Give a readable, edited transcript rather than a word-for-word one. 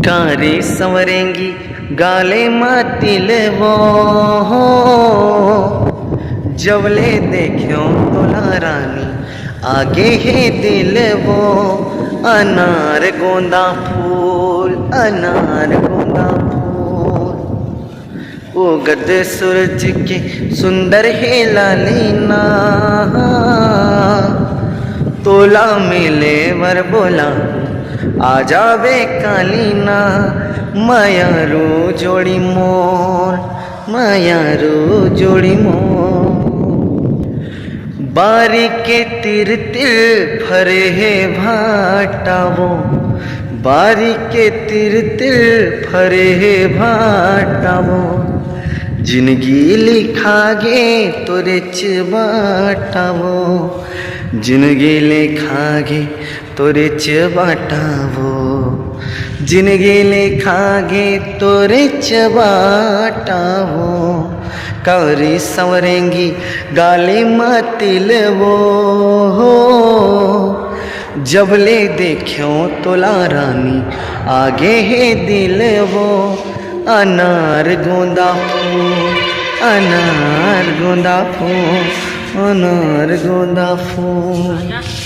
कारी संवरेंगी गाले मातिल वो जबले देखो तोला रानी आगे है दिल वो अनार गोंदा फूल अनार गोंदा फूल वो गद सूरज के सुंदर है लालीना तोला मिले वर बोला आ जावे कालीना मायारू जोड़ी मोर मायारू जोड़ी मोर बारी के तिर तिर फरे है भाटावो बारी के तिर तिर फरे है भाटावो जिंदगी लिखागे तोरे चबाटावो जिंदगी लिखागे तोरे चबाटावो जिंदगी लिखागे तोरे चबाटावो कौरी संवरेंगी गाली मातिल वो जबले देखो तोला रानी आगे है दिल वो अनार गोंदा फूल अनार गोंदा फूल अनार गोंदा फूल।